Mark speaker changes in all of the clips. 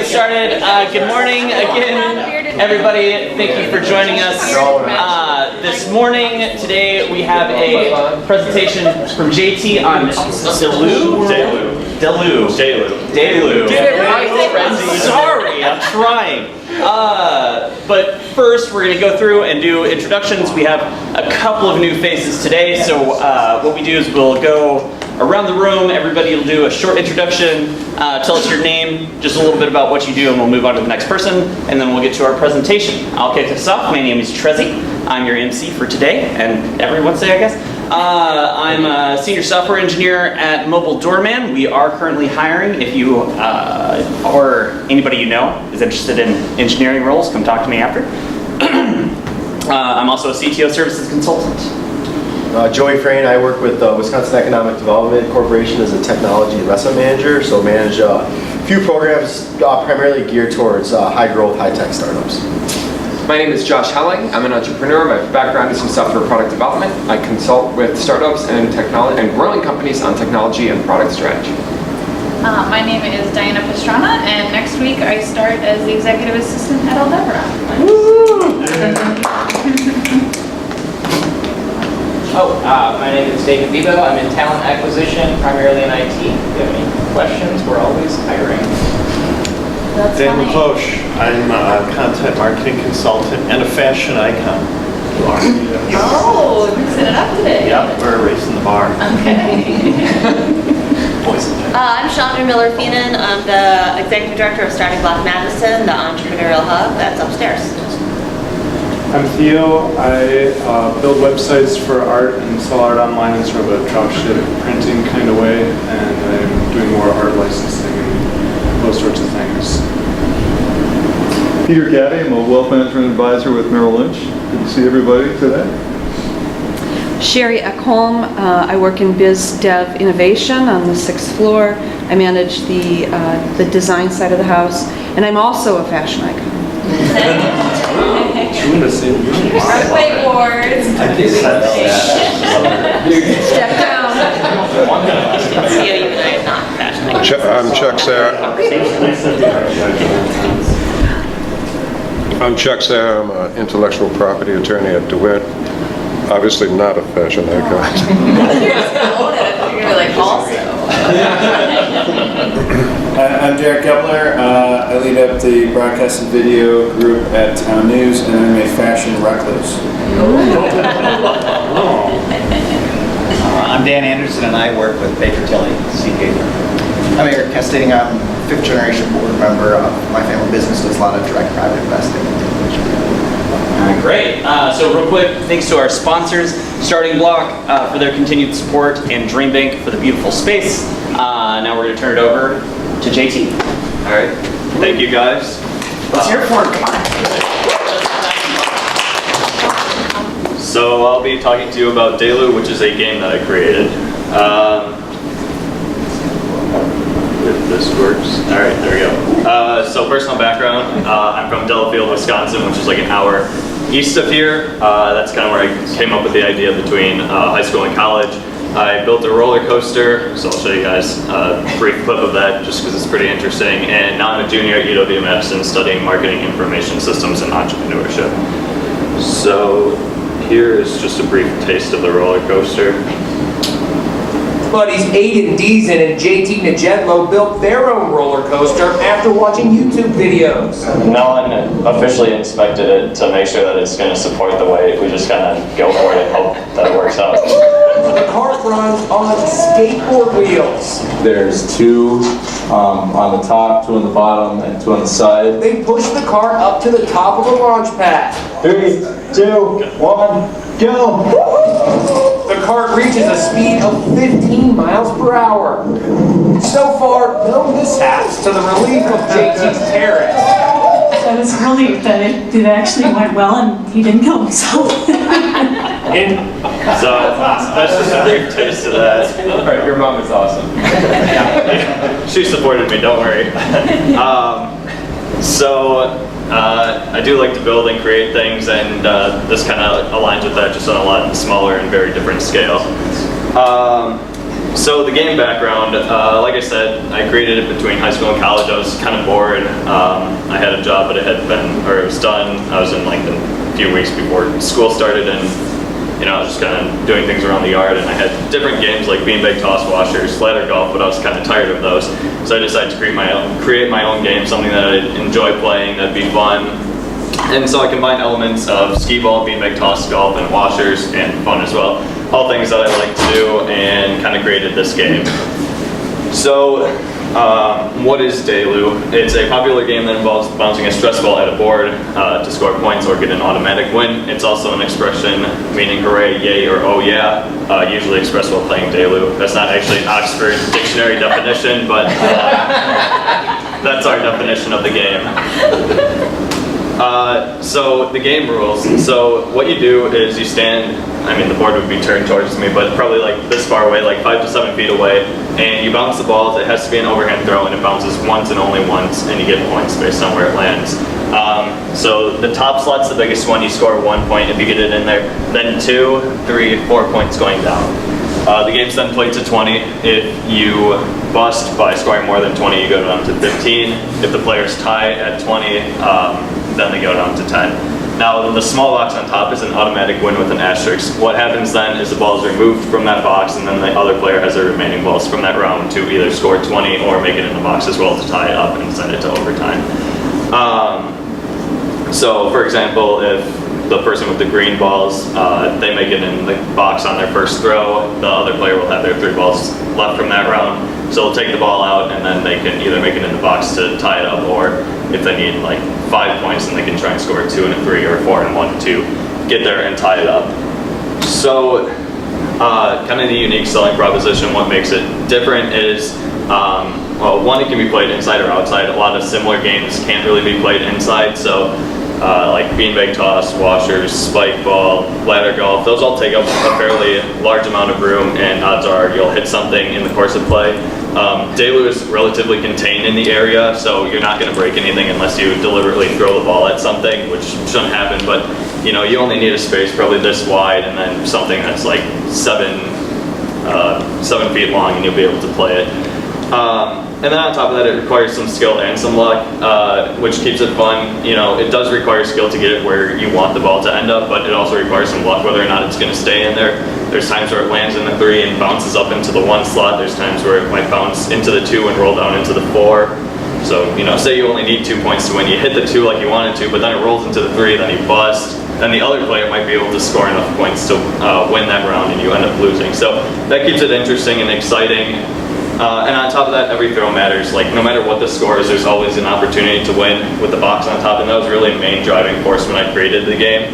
Speaker 1: get started. Good morning again, everybody. Thank you for joining us this morning. Today we have a presentation from JT on DELU. Sorry, I'm trying. But first, we're going to go through and do introductions. We have a couple of new faces today, so what we do is we'll go around the room. Everybody will do a short introduction, tell us your name, just a little bit about what you do, and we'll move on to the next person, and then we'll get to our presentation. I'll kick us off. My name is Trezzy. I'm your MC for today, and every Wednesday, I guess. I'm a senior software engineer at Mobile Doorman. We are currently hiring. If you or anybody you know is interested in engineering roles, come talk to me after. I'm also a CTO services consultant.
Speaker 2: Joey Frayne, I work with Wisconsin Economic Development Corporation as a technology investment manager, so manage a few programs primarily geared towards high-growth, high-tech startups.
Speaker 3: My name is Josh Helling. I'm an entrepreneur. My background is in software product development. I consult with startups and technology and growing companies on technology and product strategy.
Speaker 4: My name is Diana Pastrana, and next week I start as the executive assistant at Aldevra.
Speaker 5: My name is David Vivo. I'm in talent acquisition, primarily in IT. If you have any questions, we're always hiring.
Speaker 4: That's
Speaker 6: Dan
Speaker 4: funny.
Speaker 6: McCloche. I'm a content marketing consultant and a fashion icon.
Speaker 4: Oh, mixing it up today.
Speaker 6: Yep, we're racing the bar.
Speaker 4: Okay.
Speaker 7: I'm Chandra Miller-Feenan. I'm the Executive Director of Starting Block Madison, the entrepreneurial hub that's upstairs.
Speaker 8: I'm Theo. I build websites for art and sell art online in sort of a dropship printing kind of way, and I'm doing more art licensing and those sorts of things.
Speaker 9: Peter Gaddy, I'm a wealth management advisor with Merrill Lynch. Good to see everybody today.
Speaker 10: Sherry Ekholm, I work in Biz Dev Innovation on the 6th floor. I manage the design side of the house, and I'm also a fashion icon.
Speaker 4: Whiteboards.
Speaker 10: Step down.
Speaker 7: Theo, even though you're not fashion icon.
Speaker 11: I'm Chuck Sarah. I'm Chuck Sarah. I'm an intellectual property attorney at DeWitt. Obviously not a fashion icon.
Speaker 4: You're just gonna own it. You're like also.
Speaker 12: I'm Derek Gepler. I lead up the broadcast and video group at Town News, and I'm a fashion recluse.
Speaker 13: I'm Dan Anderson, and I work with Baker Tilly, CPA. I'm Eric Casting. I'm a fifth generation board member. My family business does a lot of direct private investing.
Speaker 1: Great. So real quick, thanks to our sponsors, Starting Block for their continued support, and Dream Bank for the beautiful space. Now we're going to turn it over to JT.
Speaker 6: All right. Thank you, guys.
Speaker 1: Let's hear it for him.
Speaker 6: So I'll be talking to you about DELU, which is a game that I created. If this works. All right, there we go. So personal background, I'm from Delafield, Wisconsin, which is like an hour east of here. That's kind of where I came up with the idea between high school and college. I built a roller coaster, so I'll show you guys a brief clip of that just because it's pretty interesting. And now I'm a junior at UW Madison studying marketing, information systems, and entrepreneurship. So here is just a brief taste of the roller coaster.
Speaker 14: Buddies Aiden Deason and JT Najedlo built their own roller coaster after watching YouTube videos.
Speaker 15: No one officially inspected it to make sure that it's going to support the weight. We just kind of go for it and hope that it works out.
Speaker 14: The cart runs on skateboard wheels.
Speaker 15: There's two on the top, two on the bottom, and two on the side.
Speaker 14: They push the cart up to the top of the launch pad.
Speaker 15: 3, 2, 1, go!
Speaker 14: The cart reaches a speed of 15 miles per hour. So far, no mishaps to the relief of JT's parents.
Speaker 16: I was relieved that it actually went well and he didn't kill himself.
Speaker 6: So that's just a brief taste of that.
Speaker 3: All right, your mom is awesome.
Speaker 6: She supported me, don't worry. I do like to build and create things, and this kind of aligns with that, just on a lot smaller and very different scale. So the game background, like I said, I created it between high school and college. I was kind of bored. I had a job, but it was done. I was in like a few weeks before school started, and I was just kind of doing things around the yard. And I had different games like beanbag toss, washers, ladder golf, but I was kind of tired of those. So I decided to create my own game, something that I'd enjoy playing, that'd be fun. And so I combined elements of skee ball, beanbag toss, golf, and washers, and fun as well. All things that I like to do, and kind of created this game. So, what is DELU? It's a popular game that involves bouncing a stress ball at a board to score points or get an automatic win. It's also an expression meaning hooray, yay, or oh yeah, usually expressed while playing DELU. That's not actually an Oxford Dictionary definition, but that's our definition of the game. So the game rules. So what you do is you stand, the board would be turned towards me, but probably like this far away, like 5 to 7 feet away, and you bounce the ball. It has to be an overhand throw, and it bounces once and only once, and you get points based on where it lands. So the top slot's the biggest one. You score 1 point if you get it in there. Then 2, 3, 4 points going down. The game's then played to 20. If you bust by scoring more than 20, you go down to 15. If the players tie at 20, then they go down to 10. Now, the small box on top is an automatic win with an asterisk. What happens then is the ball is removed from that box, and then the other player has their remaining balls from that round to either score 20 or make it in the box as well to tie it up and send it to overtime. So, for example, if the person with the green balls, they make it in the box on their first throw, the other player will have their 3 balls left from that round. So they'll take the ball out, and then they can either make it in the box to tie it up, or if they need like 5 points, then they can try and score 2 and a 3 or 4 and 1 to get there and tie it up. So kind of the unique selling proposition, what makes it different is, well, one, it can be played inside or outside. A lot of similar games can't really be played inside, so like beanbag toss, washers, spike ball, ladder golf, those all take up a fairly large amount of room, and odds are you'll hit something in the course of play. DELU is relatively contained in the area, so you're not going to break anything unless you deliberately throw the ball at something, which shouldn't happen, but you only need a space probably this wide, and then something that's like 7 feet long, and you'll be able to play it. And then on top of that, it requires some skill and some luck, which keeps it fun. It does require skill to get it where you want the ball to end up, but it also requires some luck whether or not it's going to stay in there. There's times where it lands in the 3 and bounces up into the 1 slot. There's times where it might bounce into the 2 and roll down into the 4. So, say you only need 2 points to win. You hit the 2 like you wanted to, but then it rolls into the 3, then you bust. Then the other player might be able to score enough points to win that round, and you end up losing. So that keeps it interesting and exciting. And on top of that, every throw matters. Like, no matter what the score is, there's always an opportunity to win with the box on top, and that was really a main driving force when I created the game.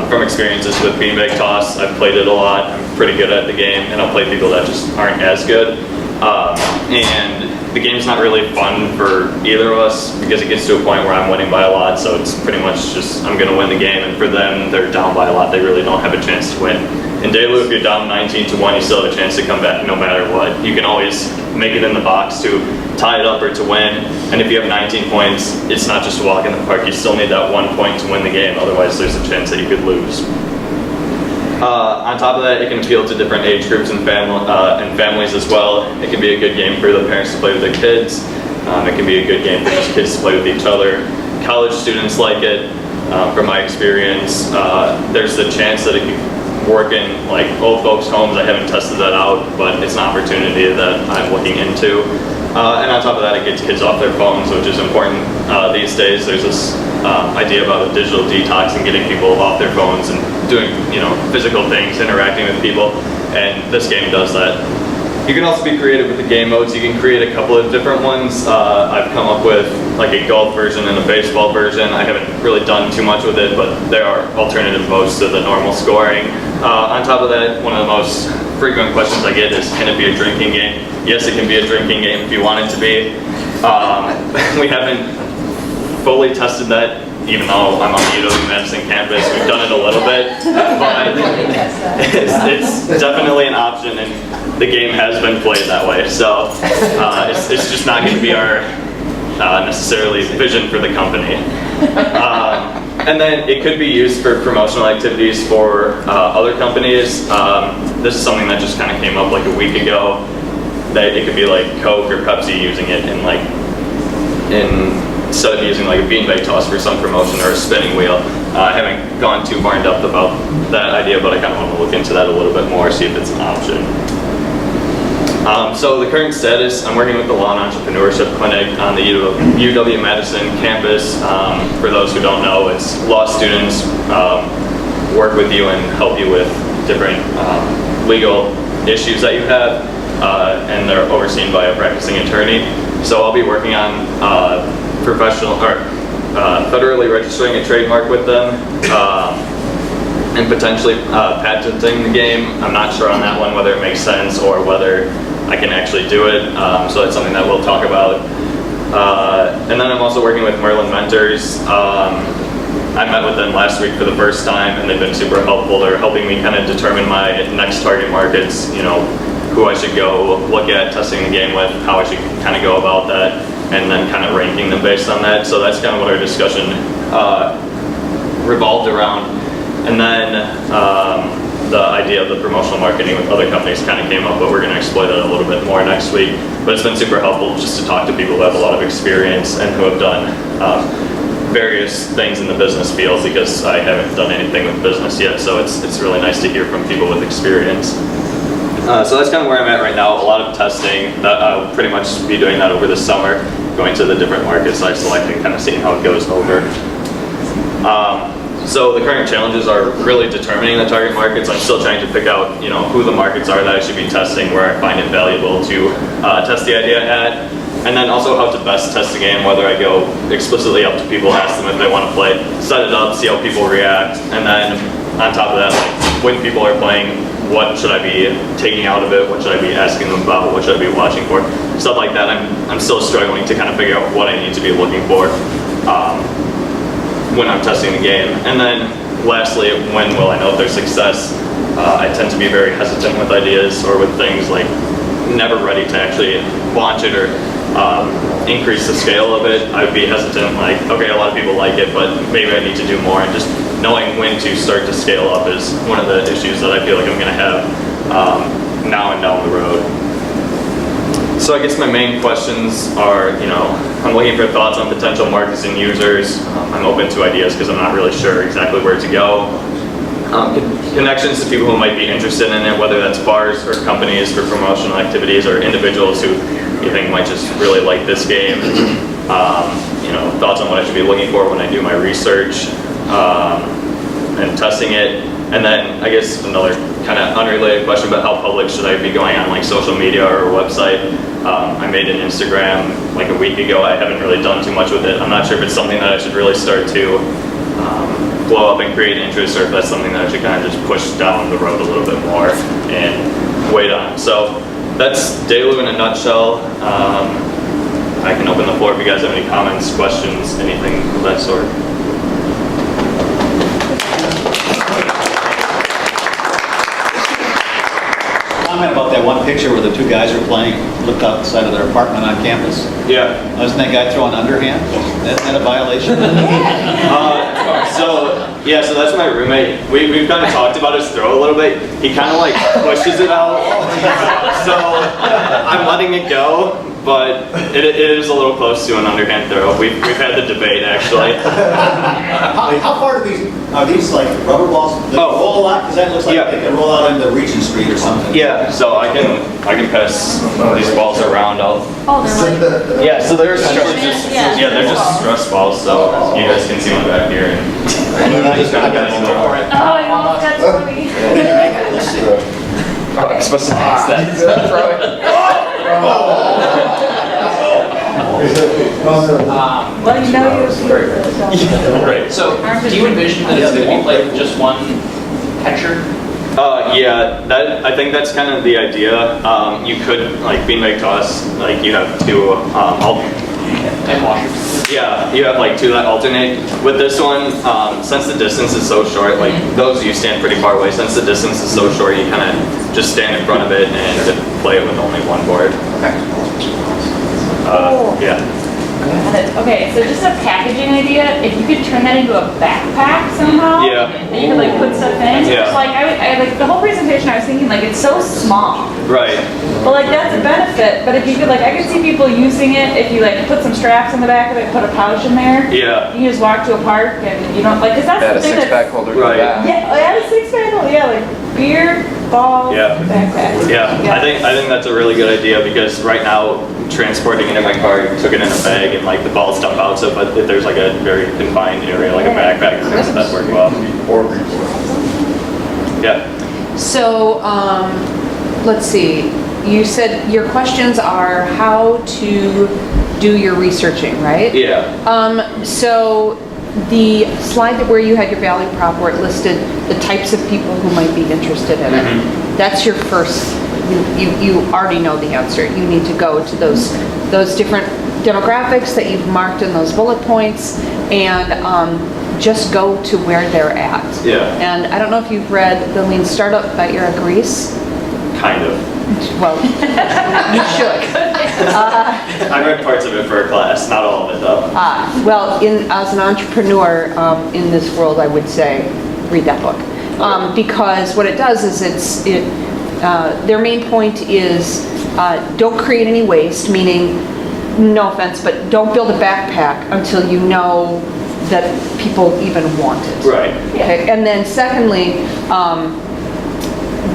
Speaker 6: From experiences with beanbag toss, I've played it a lot. I'm pretty good at the game, and I'll play people that just aren't as good. And the game's not really fun for either of us because it gets to a point where I'm winning by a lot, so it's pretty much just I'm going to win the game, and for them, they're down by a lot. They really don't have a chance to win. In DELU, if you're down 19-1, you still have a chance to come back no matter what. You can always make it in the box to tie it up or to win, and if you have 19 points, it's not just a walk in the park. You still need that 1 point to win the game, otherwise there's a chance that you could lose. On top of that, it can appeal to different age groups and families as well. It can be a good game for the parents to play with their kids. It can be a good game for just kids to play with each other. College students like it. From my experience, there's the chance that it could work in like old folks' homes. I haven't tested that out, but it's an opportunity that I'm looking into. And on top of that, it gets kids off their phones, which is important these days. There's this idea about a digital detox and getting people off their phones and doing, physical things, interacting with people, and this game does that. You can also be creative with the game modes. You can create a couple of different ones. I've come up with like a golf version and a baseball version. I haven't really done too much with it, but there are alternative modes to the normal scoring. On top of that, one of the most frequent questions I get is, can it be a drinking game? Yes, it can be a drinking game if you want it to be. We haven't fully tested that, even though I'm on the Madison campus. We've done it a little bit, but it's definitely an option, and the game has been played that way. So it's just not going to be our necessarily vision for the company. And then it could be used for promotional activities for other companies. This is something that just kind of came up like a week ago. That it could be like Coke or Pepsi using it instead of using like a beanbag toss for some promotion or a spinning wheel. I haven't gone too far in depth about that idea, but I kind of want to look into that a little bit more, see if it's an option. So the current status, I'm working with the Law and Entrepreneurship Clinic on the UW Madison campus. For those who don't know, it's law students work with you and help you with different legal issues that you have, and they're overseen by a practicing attorney. So I'll be working on federally registering a trademark with them, and potentially patenting the game. I'm not sure on that one whether it makes sense or whether I can actually do it. So that's something that we'll talk about. And then I'm also working with Merlin Mentors. I met with them last week for the first time, and they've been super helpful. They're helping me kind of determine my next target markets, you know, who I should go look at testing the game with, how I should kind of go about that, and then kind of ranking them based on that. So that's kind of what our discussion revolved around. And then the idea of the promotional marketing with other companies kind of came up, but we're going to explore that a little bit more next week. But it's been super helpful just to talk to people who have a lot of experience and who have done various things in the business field, because I haven't done anything with business yet. So it's really nice to hear from people with experience. So that's kind of where I'm at right now. A lot of testing. I'll pretty much be doing that over the summer, going to the different markets I selected, kind of seeing how it goes over. So the current challenges are really determining the target markets. I'm still trying to pick out, you know, who the markets are that I should be testing, where I find it valuable to test the idea at, and then also how to best test the game, whether I go explicitly up to people, ask them if they want to play, set it up, see how people react, and then on top of that, like, when people are playing, what should I be taking out of it? What should I be asking them about? What should I be watching for? Stuff like that. I'm still struggling to kind of figure out what I need to be looking for when I'm testing the game. And then lastly, when will I know if there's success? I tend to be very hesitant with ideas or with things, like never ready to actually launch it or increase the scale of it. I would be hesitant, like, okay, a lot of people like it, but maybe I need to do more. And just knowing when to start to scale up is one of the issues that I feel like I'm going to have now and down the road. So I guess my main questions are, you know, I'm looking for thoughts on potential markets and users. I'm open to ideas because I'm not really sure exactly where to go. Connections to people who might be interested in it, whether that's bars or companies for promotional activities, or individuals who you think might just really like this game. You know, thoughts on what I should be looking for when I do my research and testing it. And then I guess another kind of unrelated question, but how public should I be going on, like social media or a website? I made an Instagram like a week ago. I haven't really done too much with it. I'm not sure if it's something that I should really start to blow up and create interest, or if that's something that I should kind of just push down the road a little bit more and wait on. So that's DELU in a nutshell. I can open the floor if you guys have any comments, questions, anything of that sort.
Speaker 17: Comment about that one picture where the two guys are playing, looked outside of their apartment on campus.
Speaker 6: Yeah.
Speaker 17: Wasn't that guy throwing underhand? Isn't that a violation?
Speaker 6: So that's my roommate. We've kind of talked about his throw a little bit. He kind of like pushes it out. So I'm letting it go, but it is a little close to an underhand throw. We've had the debate actually.
Speaker 17: How far are these like rubber balls? Do they roll a lot? Because that looks like they can roll out into Regent Street or something.
Speaker 6: Yeah, so I can pass these balls around. Yeah, so they're stress. Yeah, they're just stress balls. So you guys can see one back here. And just kind of pass them over.
Speaker 4: Oh, you almost got to me.
Speaker 17: Let's see.
Speaker 6: Oh, I'm supposed to pass that. Throw it.
Speaker 16: Well, you know you're
Speaker 5: Right. So, do you envision that it's going to be played with just one catcher?
Speaker 6: Yeah, I think that's kind of the idea. You could, like, beanbag toss, like, you have two,
Speaker 5: And washers.
Speaker 6: yeah, you have, like, two that alternate. With this one, since the distance is so short, like, those you stand pretty far away. Since the distance is so short, you kind of just stand in front of it and play it with only one board.
Speaker 5: Okay.
Speaker 6: Yeah.
Speaker 4: Okay, so just a packaging idea, if you could turn that into a backpack somehow.
Speaker 6: Yeah.
Speaker 4: That you could like put stuff in.
Speaker 6: Yeah.
Speaker 4: Just like, I like the whole presentation I was thinking like it's so small.
Speaker 6: Right.
Speaker 4: But like that's a benefit, but if you could like, I could see people using it if you like put some straps in the back of it, put a pouch in there.
Speaker 6: Yeah.
Speaker 4: You can just walk to a park and you don't like, cause that's
Speaker 3: Add
Speaker 4: the
Speaker 3: a
Speaker 4: thing
Speaker 3: six-pack
Speaker 4: that's.
Speaker 3: holder to
Speaker 6: Right.
Speaker 3: that.
Speaker 4: Yeah, add a six-pack holder, yeah, like beer, ball,
Speaker 6: Yeah.
Speaker 4: backpack.
Speaker 6: Yeah, I think that's a really good idea because right now transporting it in my car, you took it in a bag and like the balls dump out. So, but if there's like a very confined area, like a backpack, that'd work well. Yeah.
Speaker 10: So, let's see, you said your questions are how to do your researching, right?
Speaker 6: Yeah.
Speaker 10: So the slide that where you had your value prop where it listed the types of people who might be interested in it, that's your first, you already know the answer. You need to go to those different demographics that you've marked in those bullet points and just go to where they're at.
Speaker 6: Yeah.
Speaker 10: And I don't know if you've read The Lean Startup by Eric Ries.
Speaker 6: Kind of.
Speaker 10: Well, you should.
Speaker 6: I read parts of it for a class, not all of it though.
Speaker 10: Well, as an entrepreneur in this world, I would say read that book. Because what it does is their main point is don't create any waste, meaning, no offense, but don't build a backpack until you know that people even want it.
Speaker 6: Right.
Speaker 10: Okay? And then secondly,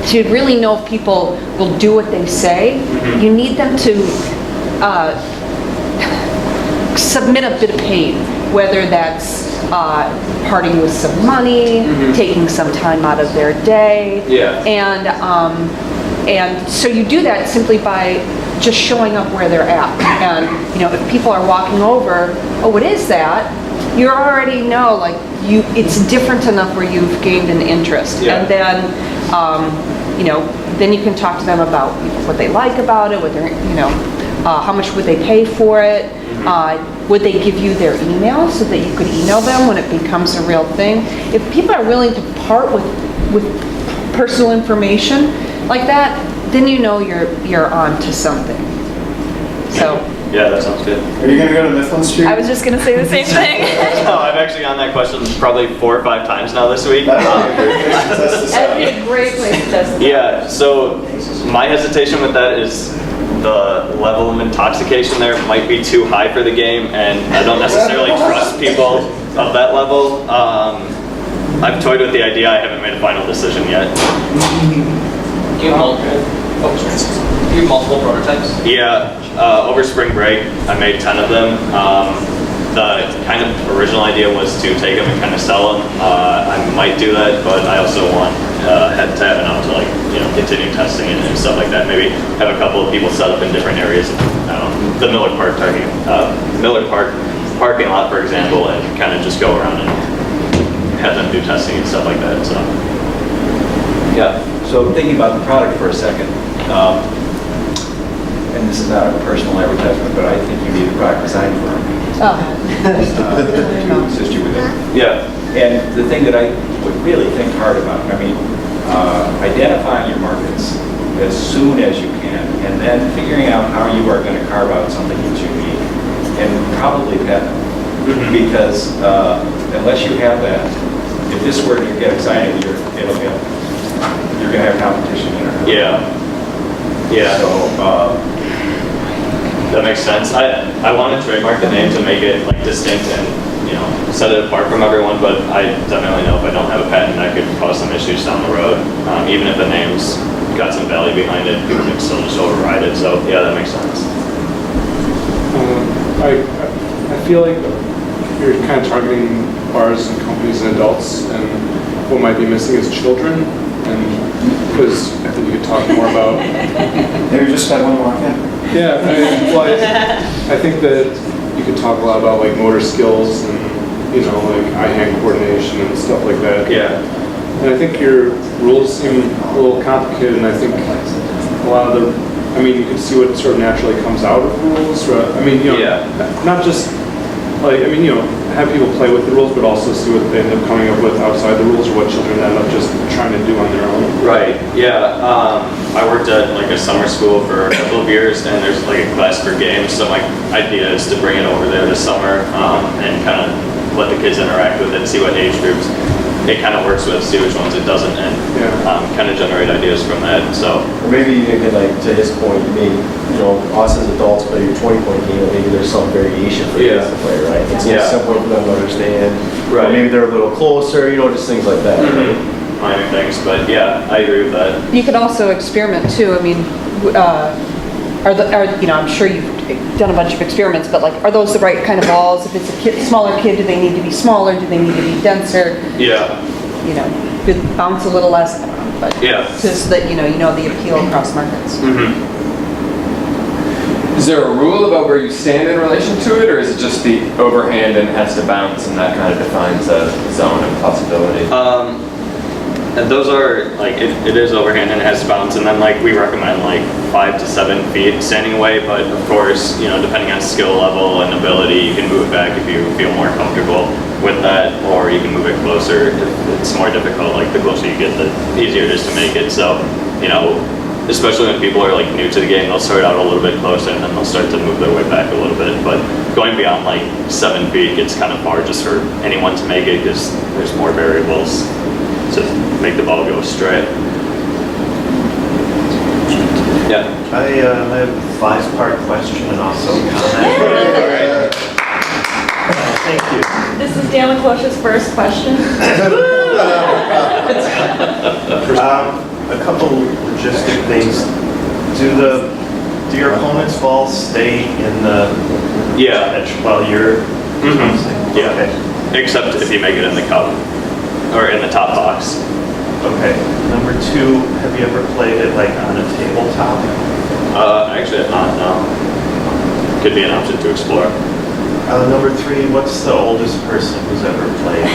Speaker 10: to really know if people will do what they say, you need them to submit a bit of pain, whether that's parting with some money, taking some time out of their day, and so you do that simply by just showing up where they're at. And you know, if people are walking over, oh, what is that? You already know, like it's different enough where you've gained an interest, and then you know, then you can talk to them about what they like about it, what they're, you know, how much would they pay for it. Would they give you their email so that you could email them when it becomes a real thing? If people are willing to part with personal information like that, then you know you're on to something. So.
Speaker 6: Yeah, that sounds good.
Speaker 12: Are you going to go to Mifflin Street?
Speaker 4: I was just going to say the same thing.
Speaker 6: No, I've actually gotten that question probably 4 or 5 times now this week.
Speaker 4: That'd be a great place to test this out.
Speaker 6: Yeah, so my hesitation with that is the level of intoxication there might be too high for the game, and I don't necessarily trust people of that level. I've toyed with the idea, I haven't made a final decision yet.
Speaker 5: Do you have multiple prototypes?
Speaker 6: Yeah, over spring break, I made 10 of them. The kind of original idea was to take them and kind of sell them. I might do that, but I also want to have enough to, like, you know, continue testing and stuff like that. Maybe have a couple of people set up in different areas. I don't know, the Miller Park parking lot, for example, and kind of just go around and have them do testing and stuff like that. So,
Speaker 18: yeah. So thinking about the product for a second. And this is not a personal advertisement, but I think you need a product design firm to assist you with it.
Speaker 6: Yeah.
Speaker 18: And the thing that I would really think hard about, I mean, identifying your markets as soon as you can, and then figuring out how you are going to carve out something that's unique, and probably patent. Because unless you have that, if this were to get excited, you're going to have competition in it.
Speaker 6: Yeah.
Speaker 18: So.
Speaker 6: That makes sense. I want to trademark the name to make it like distinct and, you know, set it apart from everyone, but I definitely know if I don't have a patent, that could cause some issues down the road. Even if the name's got some value behind it, people can still just override it. So yeah, that makes sense.
Speaker 8: I feel like you're kind of targeting bars and companies and adults, and what might be missing is children. And because I think you could talk more about.
Speaker 12: Maybe just have one walk in.
Speaker 8: Yeah, I think that you could talk a lot about like motor skills and, you know, like eye-hand coordination and stuff like that.
Speaker 6: Yeah.
Speaker 8: And I think your rules seem a little complicated, and I think a lot of the, I mean, you can see what sort of naturally comes out of rules. I mean, you know, not just like, I mean, you know, have people play with the rules, but also see what they end up coming up with outside the rules, or what children end up just trying to do on their own.
Speaker 6: Right, yeah. I worked at like a summer school for a couple of years, and there's like a class for games, so my idea is to bring it over there this summer and kind of let the kids interact with it, see what age groups it kind of works with, see which ones it doesn't, and kind of generate ideas from that. So
Speaker 2: maybe you can, like, to his point, maybe, you know, us as adults play your 20-point game, and maybe there's some variation for kids to play, right? It's simpler for them to understand. Right. Or maybe they're a little closer, you know, just things like that.
Speaker 6: Minor things, but yeah, I agree with that.
Speaker 10: You could also experiment too. I mean, you know, I'm sure you've done a bunch of experiments, but like, are those the right kind of balls? If it's a smaller kid, do they need to be smaller? Do they need to be denser?
Speaker 6: Yeah.
Speaker 10: You know, could bounce a little less, I don't know, but just that, you know the appeal across markets.
Speaker 3: Is there a rule about where you stand in relation to it, or is it just the overhand and has to bounce, and that kind of defines a zone of possibility?
Speaker 6: And those are, like, it is overhand and it has to bounce, and then, like, we recommend, like, 5 to 7 feet standing away, but of course, you know, depending on skill level and ability, you can move it back if you feel more comfortable with that, or you can move it closer if it's more difficult. Like, the closer you get, the easier it is to make it. So, you know, especially when people are, like, new to the game, they'll start out a little bit closer and then they'll start to move their way back a little bit. But going beyond, like, 7 feet gets kind of hard just for anyone to make it, because there's more variables to make the ball go straight. Yeah.
Speaker 17: I have a 5-part question and also a comment. Thank you.
Speaker 4: This is Dan Cloche's first question.
Speaker 17: A couple logistic things. Do your opponent's balls stay in the edge while you're
Speaker 6: Yeah. Okay. Except if you make it in the cup or in the top box.
Speaker 17: Okay. Number 2, have you ever played it like on a tabletop?
Speaker 6: Actually, not. No. Could be an option to explore.
Speaker 17: Number 3, what's the oldest person who's ever played?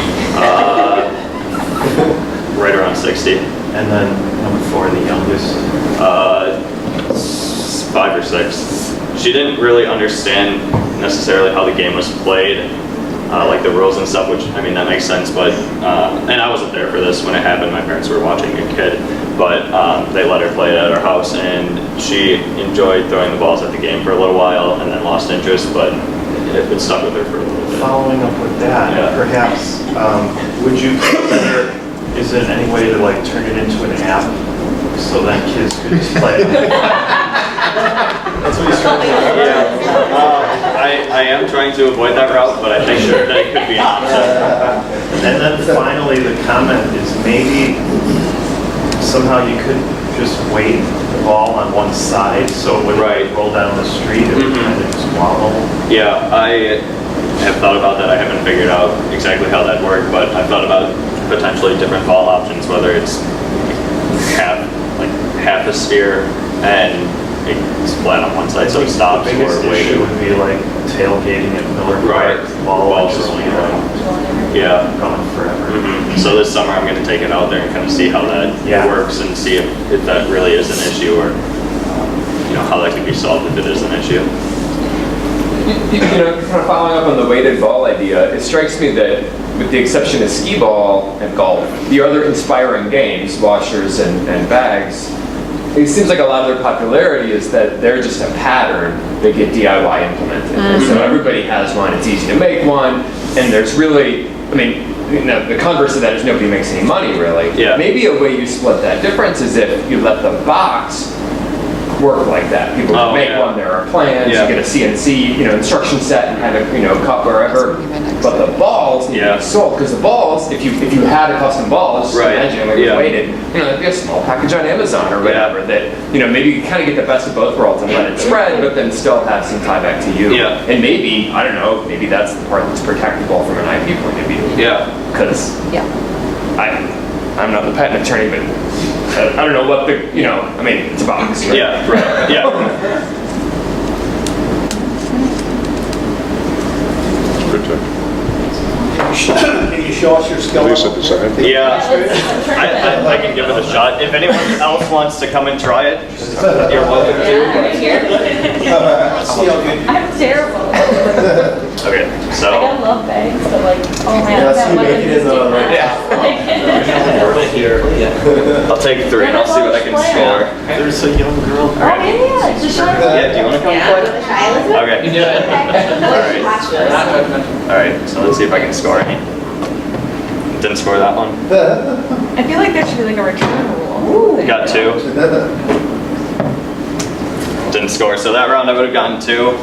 Speaker 6: Right around 60.
Speaker 17: And then number 4, the youngest?
Speaker 6: 5 or 6. She didn't really understand necessarily how the game was played, like the rules and stuff, which, I mean, that makes sense, but, and I wasn't there for this when it happened. My parents were watching a kid, but they let her play it at our house, and she enjoyed throwing the balls at the game for a little while and then lost interest, but it stuck with her for a little bit.
Speaker 17: Following up with that, perhaps, would you consider, is there any way to like turn it into an app so that kids could just play it? That's what he's trying to do.
Speaker 6: Yeah. I am trying to avoid that route, but I think that it could be an option.
Speaker 17: And then finally, the comment is maybe somehow you could just weight the ball on one side so when you roll down the street it would kind of just wobble.
Speaker 6: Yeah, I have thought about that. I haven't figured out exactly how that worked, but I've thought about potentially different ball options, whether it's half a sphere and it's flat on one side so it stops.
Speaker 17: The biggest issue would be like tailgating at Miller Park. Ball just gone forever.
Speaker 6: So this summer I'm going to take it out there and kind of see how that works and see if that really is an issue, or you know, how that can be solved if it is an issue.
Speaker 3: You know, kind of following up on the weighted ball idea, it strikes me that with the exception of skee ball and golf, the other inspiring games, washers and bags, it seems like a lot of their popularity is that they're just a pattern that get DIY implemented. And so everybody has one, it's easy to make one, and there's really, I mean, you know, the converse of that is nobody makes any money really. Yeah. Maybe a way you split that difference is if you let the box work like that. People can make one, there are plans, you get a CNC, you know, instruction set and kind of, you know, cut wherever. But the balls need to be sold, because the balls, if you had a custom ball, just imagine like it was weighted, you know, it'd be a small package on Amazon or whatever that, you know, maybe you kind of get the best of both worlds and let it spread, but then still have some tie back to you. Yeah. And maybe, I don't know, maybe that's the part that's protectable from an IP point of view. Yeah. Because I'm not the patent attorney, but I don't know what the, you know, I mean, it's a box, right?
Speaker 6: Yeah, right, yeah.
Speaker 17: Can you show us your skill?
Speaker 6: Yeah, I can give it a shot. If anyone else wants to come and try it, you're welcome to.
Speaker 4: I'm terrible.
Speaker 6: Okay,
Speaker 4: I
Speaker 6: so.
Speaker 4: gotta love bags, but like, oh man.
Speaker 2: Yeah,
Speaker 4: that
Speaker 2: so you
Speaker 4: one
Speaker 2: make it in the
Speaker 6: I'll take 3 and I'll see what I can score.
Speaker 17: There's a young girl.
Speaker 4: Oh, yeah, just show me.
Speaker 6: Yeah, do you want to come play? Okay.
Speaker 5: You do it.
Speaker 6: Alright, so let's see if I can score any. Didn't score that one.
Speaker 4: I feel like there should be like a return rule.
Speaker 6: Got 2. Didn't score, so that round I would have gotten 2.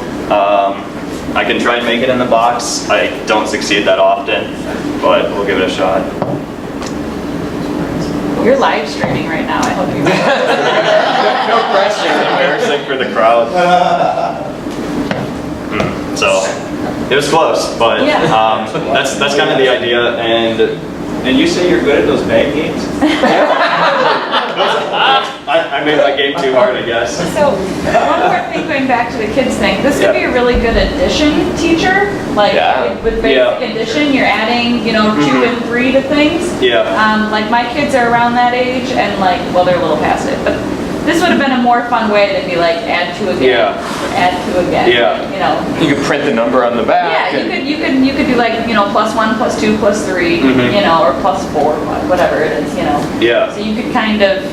Speaker 6: I can try and make it in the box. I don't succeed that often, but we'll give it a shot.
Speaker 4: You're live streaming right now, I hope you
Speaker 6: No pressure. It's embarrassing for the crowd. So, it was close, but
Speaker 4: Yeah.
Speaker 6: that's kind of the idea,
Speaker 18: And you say you're good at those bag games?
Speaker 6: I made that game too hard, I guess.
Speaker 4: So, one more thing going back to the kids thing, this could be a really good addition teacher. Like, with basic addition, you're adding, 2 and 3 to things.
Speaker 6: Yeah.
Speaker 4: Like, my kids are around that age, and like, well, they're a little past it, but this would have been a more fun way to be like, add 2 again, add 2 again.
Speaker 3: You could print the number on the back.
Speaker 4: Yeah, you could do like, +1, +2, +3, or +4, whatever it is,
Speaker 6: Yeah.
Speaker 4: So you could kind of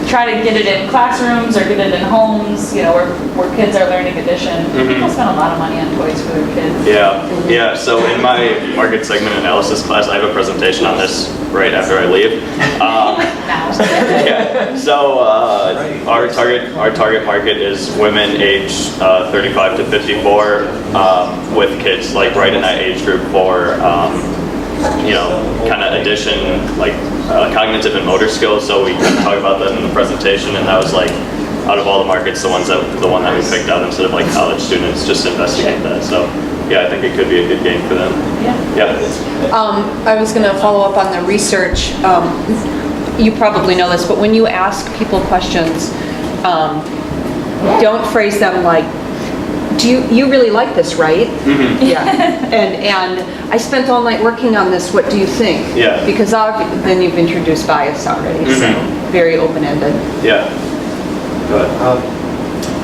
Speaker 4: try to get it in classrooms or get it in homes, where kids are learning addition. People spend a lot of money on toys for their kids.
Speaker 6: Yeah. So in my market segment analysis class, I have a presentation on this right after I leave. So our target market is women aged 35 to 54, with kids like right in that age group for kind of addition, like cognitive and motor skills. So we talk about that in the presentation, and that was like, out of all the markets, the one that we picked out instead of like college students, just to investigate that. So yeah, I think it could be a good game for them. Yeah.
Speaker 10: I was going to follow up on the research. You probably know this, but when you ask people questions, don't phrase them like, you really like this, right? Yeah. And I spent all night working on this, what do you think?
Speaker 6: Yeah.
Speaker 10: Because then you've introduced bias already, so very open-ended.
Speaker 6: Yeah. Go ahead.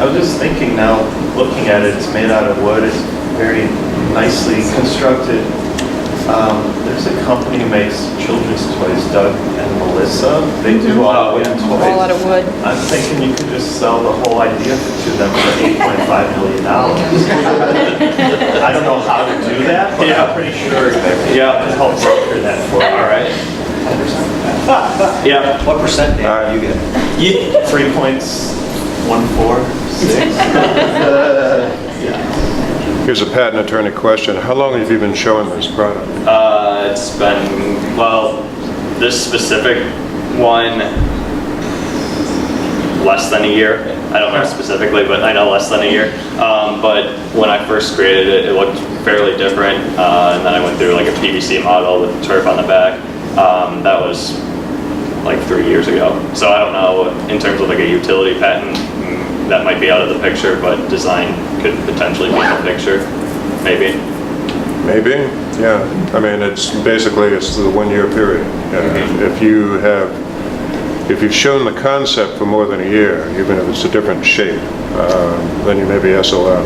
Speaker 17: I was just thinking now, looking at it, it's made out of wood, it's very nicely constructed. There's a company who makes children's toys, Doug and Melissa. They do all wooden toys.
Speaker 10: All out of wood.
Speaker 17: I'm thinking you could just sell the whole idea to them for $8.5 million. I don't know how to do that, but I'm pretty sure I can help broker that for you.
Speaker 6: All right. Yeah.
Speaker 13: What percent do you get?
Speaker 17: 3.146.
Speaker 11: Here's a patent attorney question. How long have you been showing this product?
Speaker 6: It's been, this specific one, less than a year. I don't know specifically, but I know less than a year. But when I first created it, it looked fairly different. And then I went through like a PVC model with turf on the back. That was like 3 years ago. So I don't know, in terms of like a utility patent, that might be out of the picture, but design could potentially be in the picture, maybe.
Speaker 11: Maybe, yeah. I mean, it's the 1 year period. If you've shown the concept for more than a year, even if it's a different shape, then you may be SOL.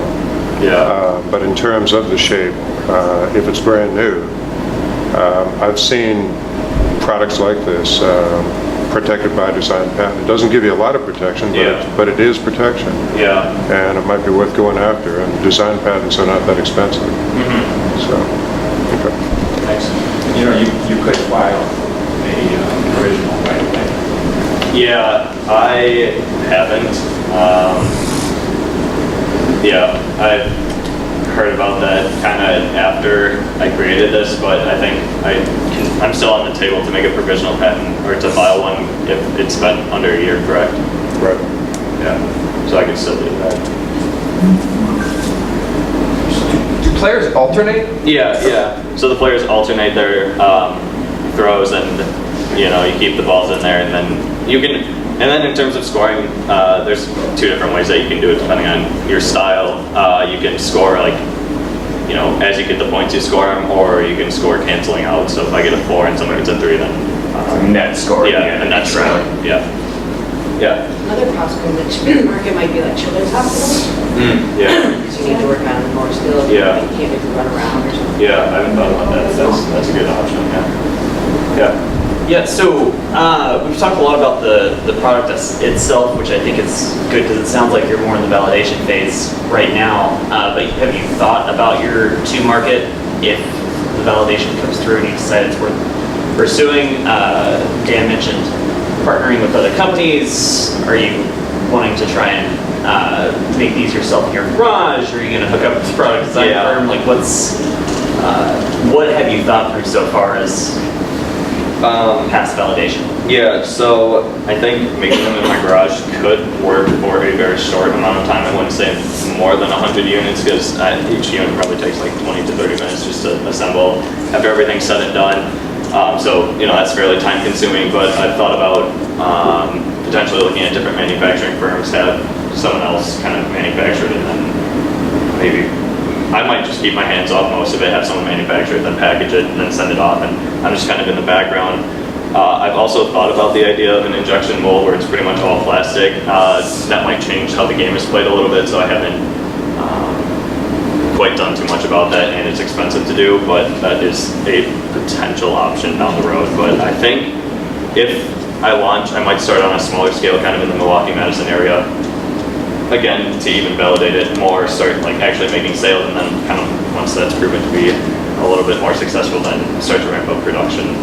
Speaker 6: Yeah.
Speaker 11: But in terms of the shape, if it's brand new, I've seen products like this protected by design patent. It doesn't give you a lot of protection, but it is protection.
Speaker 6: Yeah.
Speaker 11: And it might be worth going after. And design patents are not that expensive. So, okay.
Speaker 18: Thanks. You could file a original right away.
Speaker 6: Yeah, I haven't. I've heard about that kind of after I created this, but I think I'm still on the table to make a provisional patent or to file one if it's been under a year, correct?
Speaker 11: Right.
Speaker 6: Yeah, so I can still do that.
Speaker 3: Do players alternate?
Speaker 6: Yeah. So the players alternate their throws, and you keep the balls in there, and then you can. And then in terms of scoring, there's 2 different ways that you can do it depending on your style. You can score as you get the points you score them, or you can score canceling out. So if I get a 4 and someone gets a 3, then
Speaker 3: net score.
Speaker 6: Yeah, the net score. Yeah. Yeah.
Speaker 19: Another possible niche market might be like children's hospitals.
Speaker 6: Yeah.
Speaker 19: Because you need to work on more skills.
Speaker 6: Yeah.
Speaker 19: You can't maybe run around or something.
Speaker 6: Yeah, I haven't thought about that. That's a good option, yeah.
Speaker 1: Yeah, so we've talked a lot about the product itself, which I think is good because it sounds like you're more in the validation phase right now. But have you thought about your to market if the validation comes through and you decide it's worth pursuing? Dan mentioned partnering with other companies. Are you wanting to try and make these yourself in your garage? Or are you going to hook up with a product design firm? Like what have you thought through so far as past validation?
Speaker 6: Yeah, so I think making them in my garage could work for a very short amount of time. I wouldn't say more than 100 units because each unit probably takes like 20 to 30 minutes just to assemble after everything's said and done. So, that's fairly time consuming, but I've thought about potentially looking at different manufacturing firms, have someone else kind of manufacture it, and then maybe I might just keep my hands off most of it, have someone manufacture it, then package it, and then send it off, and I'm just kind of in the background. I've also thought about the idea of an injection mold where it's pretty much all plastic. That might change how the game is played a little bit, so I haven't quite done too much about that, and it's expensive to do, but that is a potential option down the road. But I think if I launch, I might start on a smaller scale, kind of in the Milwaukee, Madison area. Again, to even validate it more, start like actually making sales, and then kind of once that's proven to be a little bit more successful, then start to ramp up production.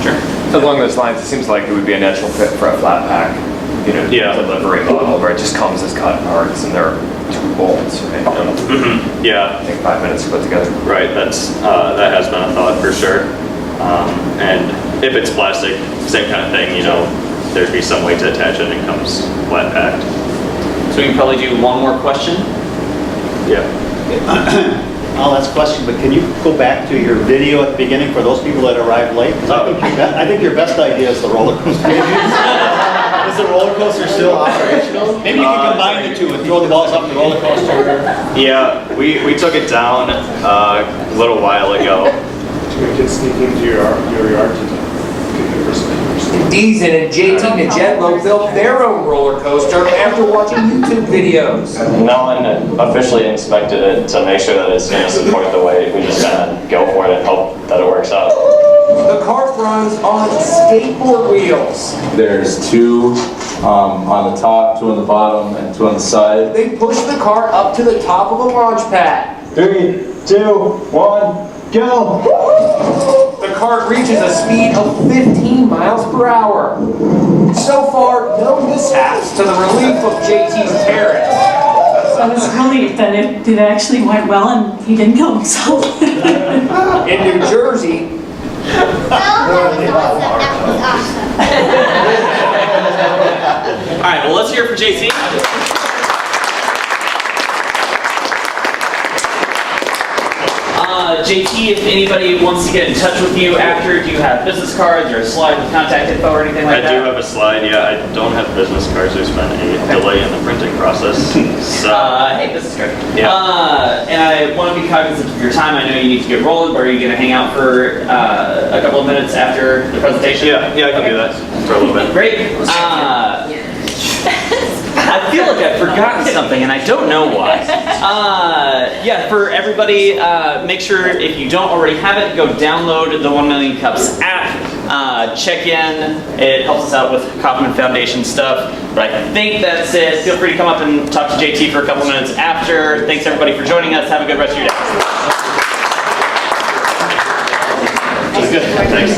Speaker 3: Sure. Along those lines, it seems like it would be a natural fit for a flat pack, delivery model where it just comes as cut parts and they're 2 bolts, right?
Speaker 6: Yeah.
Speaker 3: Take 5 minutes to put together.
Speaker 6: Right. That's that has been a thought for sure. And if it's plastic, same kind of thing. There'd be some way to attach it, and it comes flat packed.
Speaker 1: So we can probably do one more question.
Speaker 6: Yeah.
Speaker 2: I'll ask a question, but can you go back to your video at the beginning for those people that arrived late? 'Cause I think your best idea is the roller coaster. Is the roller coaster still operational? Maybe you can combine the two and throw the balls up the roller coaster.
Speaker 6: Yeah, we took it down a little while ago.
Speaker 8: Too many kids sneaking into your yard to get their first pictures.
Speaker 14: Deezen and JT Najedlo built their own roller coaster after watching YouTube videos.
Speaker 15: No one officially inspected it to make sure that it's going to support the weight. We just kind of go for it and hope that it works out.
Speaker 14: The cart runs on skateboard wheels.
Speaker 20: There's 2 on the top, 2 on the bottom, and 2 on the side.
Speaker 14: They push the cart up to the top of a launch pad.
Speaker 20: 3, 2, 1, go!
Speaker 14: The cart reaches a speed of 15 miles per hour. So far, no mishaps to the relief of JT's parents.
Speaker 16: I was relieved that it actually went well and he didn't kill himself.
Speaker 14: In New Jersey,
Speaker 1: All right, well, let's hear it for JT. JT, if anybody wants to get in touch with you after, do you have business cards or a slide with contact info or anything like that?
Speaker 6: I do have a slide, yeah. I don't have business cards. There's been a delay in the printing process. So.
Speaker 1: Hey, business card. Yeah. And I want to be cognizant of your time. I know you need to get rolling, but are you going to hang out for a couple of minutes after the presentation?
Speaker 6: Yeah, I can do that for a little bit.
Speaker 1: Great. I feel like I've forgotten something and I don't know why. Yeah, for everybody, make sure if you don't already have it, go download the 1 Million Cups app, check in. It helps us out with Kaufman Foundation stuff. But I think that's it. Feel free to come up and talk to JT for a couple minutes after. Thanks everybody for joining us. Have a good rest of your day. Good. Thanks.